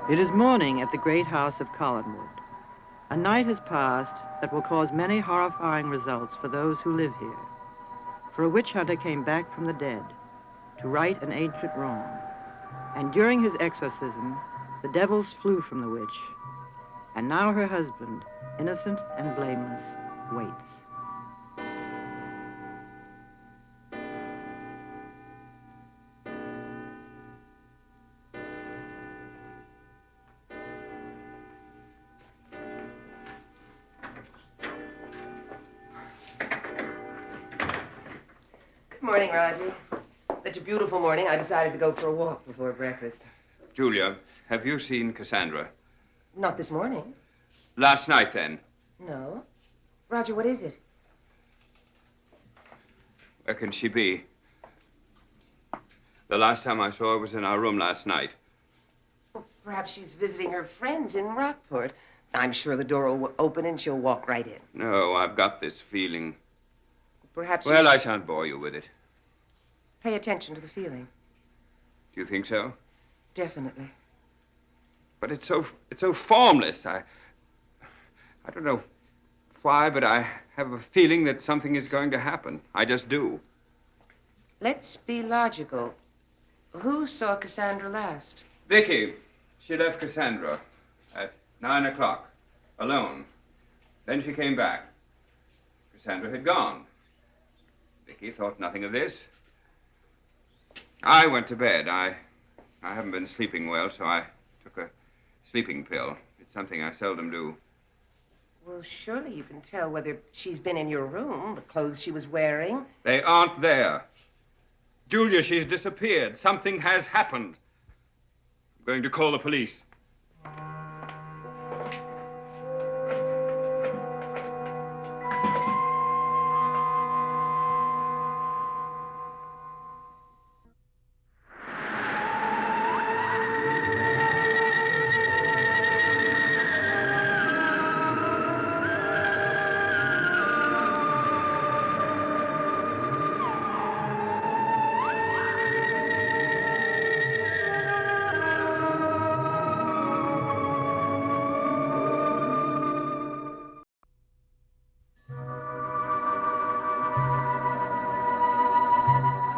It is morning at the great house of Collinwood. A night has passed that will cause many horrifying results for those who live here. For a witch hunter came back from the dead to right an ancient wrong. And during his exorcism, the devils flew from the witch. And now her husband, innocent and blameless, waits. Good morning, Roger. Such a beautiful morning, I decided to go for a walk before breakfast. Julia, have you seen Cassandra? Not this morning. Last night, then? No. Roger, what is it? Where can she be? The last time I saw her was in our room last night. Well, perhaps she's visiting her friends in Rockport. I'm sure the door will open and she'll walk right in. No, I've got this feeling. Perhaps Well, I shan't bore you with it. Pay attention to the feeling. Do you think so? Definitely. But it's so formless. I don't know why, but I have a feeling that something is going to happen. I just do. Let's be logical. Who saw Cassandra last? Vicky. She left Cassandra at 9 o'clock, alone. Then she came back. Cassandra had gone. Vicky thought nothing of this. I went to bed. I haven't been sleeping well, so I took a sleeping pill. It's something I seldom do. Well, surely you can tell whether she's been in your room, the clothes she was wearing. They aren't there. Julia, she's disappeared. Something has happened. I'm going to call the police.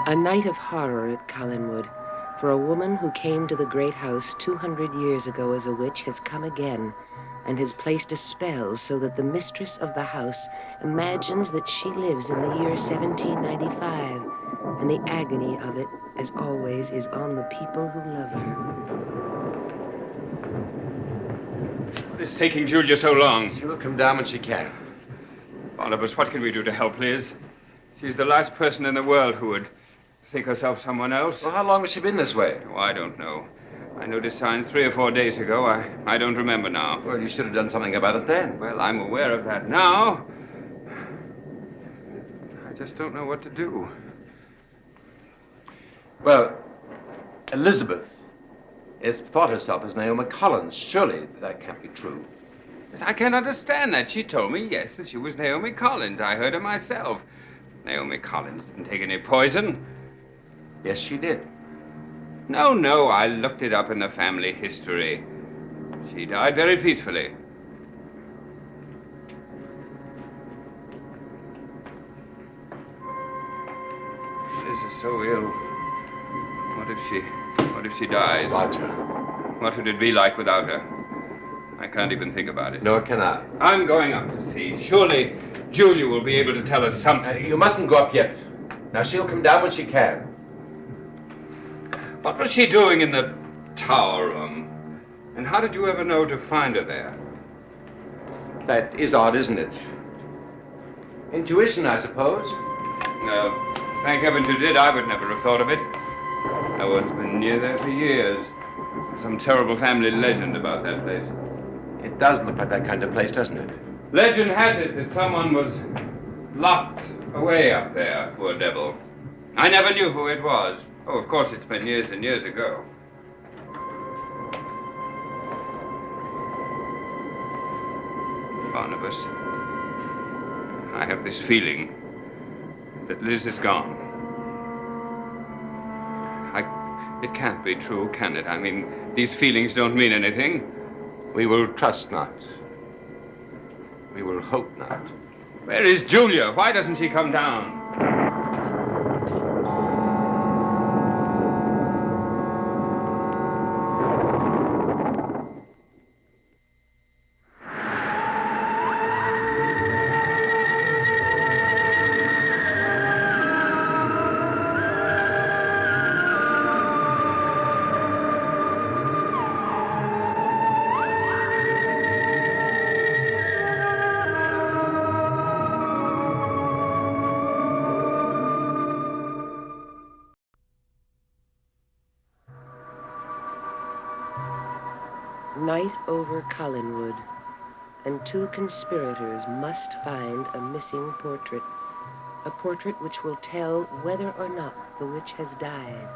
A night of horror at Collinwood. For a woman who came to the great house 200 years ago as a witch has come again and has placed a spell so that the mistress of the house imagines that she lives in the year 1795, and the agony of it, as always, is on the people who love her. What is taking Julia so long? She will come down when she can. Barnabas, what can we do to help Liz? She's the last person in the world who would think herself someone else. Well, how long has she been this way? Oh, I don't know. I noticed signs 3 or 4 days ago. I don't remember now. Well, you should have done something about it then. Well, I'm aware of that now. I just don't know what to do. Well, Elizabeth has thought herself as Naomi Collins. Surely that can't be true. Yes, I can't understand that. She told me, yes, that she was Naomi Collins. I heard her myself. Naomi Collins didn't take any poison. Yes, she did. No, I looked it up in the family history. She died very peacefully. Liz is so ill. What if she dies? Roger. What would it be like without her? I can't even think about it. Nor can I. I'm going up to see. Surely Julia will be able to tell us something. You mustn't go up yet. Now, she'll come down when she can. What was she doing in the tower room? And how did you ever know to find her there? That is odd, isn't it? Intuition, I suppose. Well, thank heavens you did. I would never have thought of it. No one's been near there for years. Some terrible family legend about that place. It does look like that kind of place, doesn't it? Legend has it that someone was locked away up there, poor devil. I never knew who it was. Oh, of course, it's been years and years ago. Barnabas, I have this feeling that Liz is gone. It can't be true, can it? I mean, these feelings don't mean anything. We will trust not. We will hope not. Where is Julia? Why doesn't she come down? Night over Collinwood, and two conspirators must find a missing portrait. A portrait which will tell whether or not the witch has died.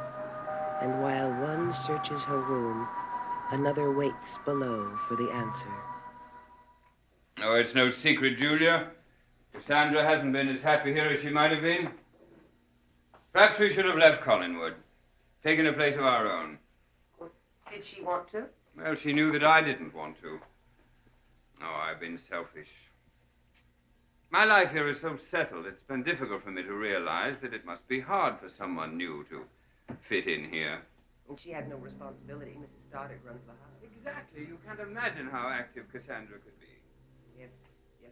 And while one searches her room, another waits below for the answer. Oh, it's no secret, Julia. Cassandra hasn't been as happy here as she might have been. Perhaps we should have left Collinwood, taken a place of our own. Did she want to? Well, she knew that I didn't want to. Oh, I've been selfish. My life here is so settled, it's been difficult for me to realize that it must be hard for someone new to fit in here. And she has no responsibility. Mrs. Stoddard runs the house. Exactly. You can't imagine how active Cassandra could be. Yes,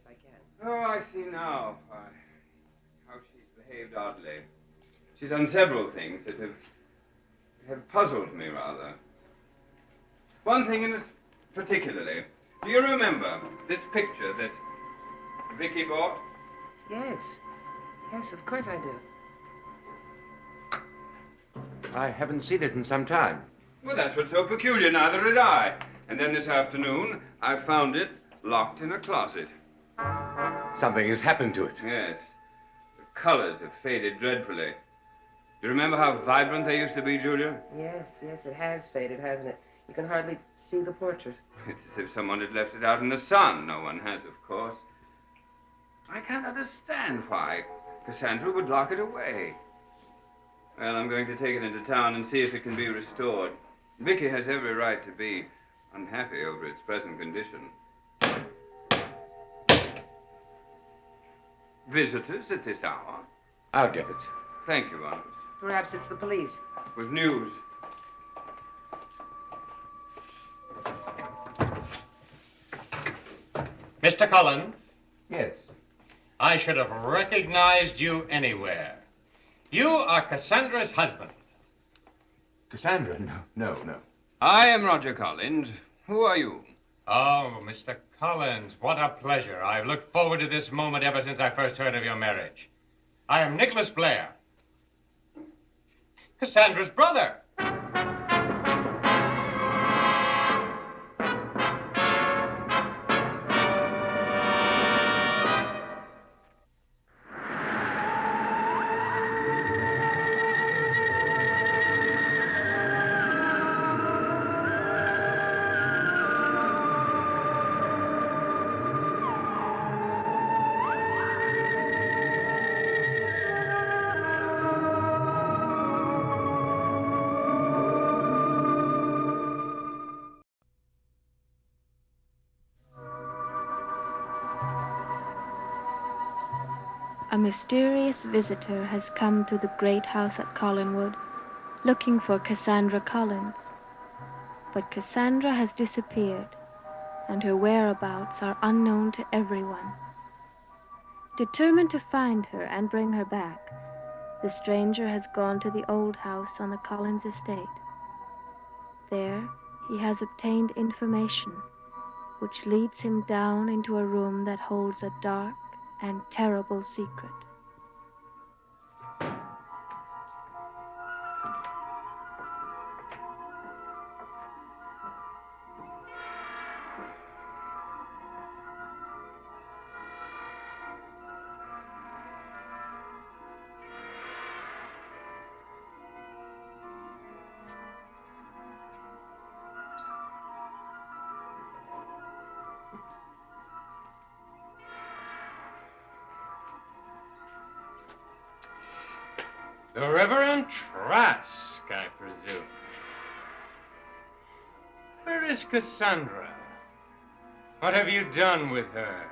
I can. Oh, I see now how she's behaved oddly. She's done several things that have puzzled me, rather. One thing in this particularly. Do you remember this picture that Vicky bought? Yes, of course I do. I haven't seen it in some time. Well, that's what's so peculiar. Neither did I. And then this afternoon, I found it locked in a closet. Something has happened to it. Yes. The colors have faded dreadfully. Do you remember how vibrant they used to be, Julia? Yes, it has faded, hasn't it? You can hardly see the portrait. It's as if someone had left it out in the sun. No one has, of course. I can't understand why Cassandra would lock it away. Well, I'm going to take it into town and see if it can be restored. Vicky has every right to be unhappy over its present condition. Visitors at this hour? I'll get it. Thank you, Honest. Perhaps it's the police. With news. Mr. Collins, Yes. I should have recognized you anywhere. You are Cassandra's husband. Cassandra? No. I am Roger Collins. Who are you? Oh, Mr. Collins, what a pleasure. I've looked forward to this moment ever since I first heard of your marriage. I am Nicholas Blair, Cassandra's brother. A mysterious visitor has come to the great house at Collinwood, looking for Cassandra Collins. But Cassandra has disappeared, and her whereabouts are unknown to everyone. Determined to find her and bring her back, the stranger has gone to the old house on the Collins estate. There, he has obtained information, which leads him down into a room that holds a dark and terrible secret. The Reverend Trask, I presume. Where is Cassandra? What have you done with her?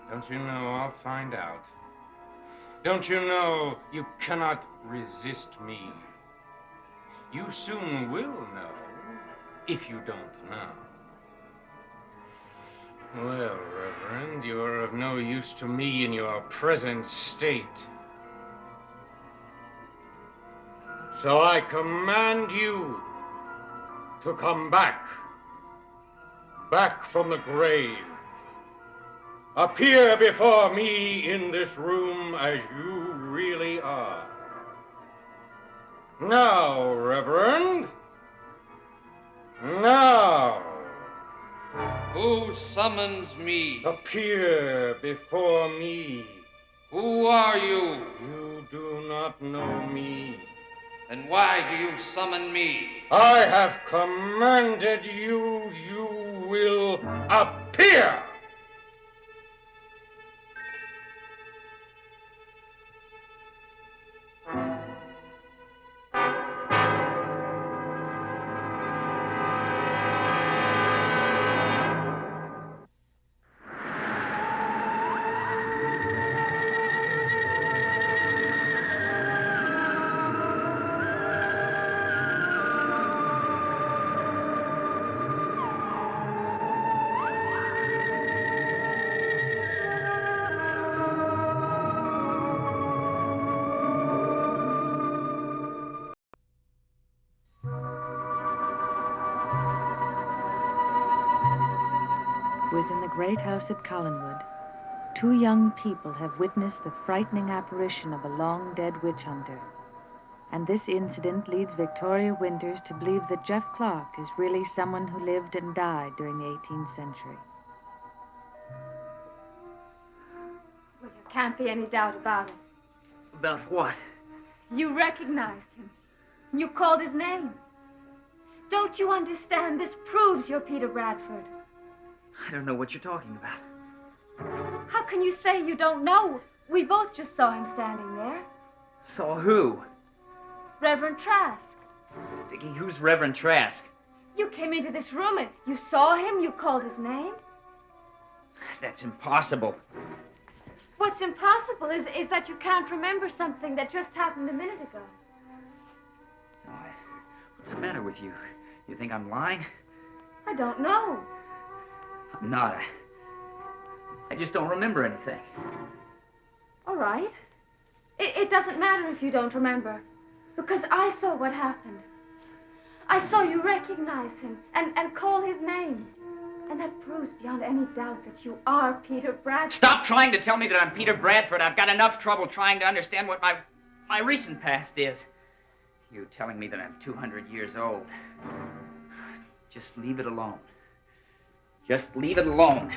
Don't you know I'll find out? Don't you know you cannot resist me? You soon will know, if you don't know. Well, Reverend, you are of no use to me in your present state. So I command you to come back from the grave. Appear before me in this room as you really are. Now, Reverend. Now. Who summons me? Appear before me. Who are you? You do not know me. And why do you summon me? I have commanded you, you will appear. Within the great house at Collinwood, two young people have witnessed the frightening apparition of a long-dead witch hunter. And this incident leads Victoria Winters to believe that Jeff Clark is really someone who lived and died during the 18th century. Well, there can't be any doubt about it. About what? You recognized him. You called his name. Don't you understand? This proves you're Peter Bradford. I don't know what you're talking about. How can you say you don't know? We both just saw him standing there. Saw who? Reverend Trask. Vicky, who's Reverend Trask? You came into this room and you saw him, you called his name. That's impossible. What's impossible is that you can't remember something that just happened a minute ago. No, what's the matter with you? You think I'm lying? I don't know. I'm not. I just don't remember anything. All right. It doesn't matter if you don't remember, because I saw what happened. I saw you recognize him and call his name. And that proves beyond any doubt that you are Peter Bradford. Stop trying to tell me that I'm Peter Bradford. I've got enough trouble trying to understand what my recent past is. You telling me that I'm 200 years old. Just leave it alone. Just leave it alone.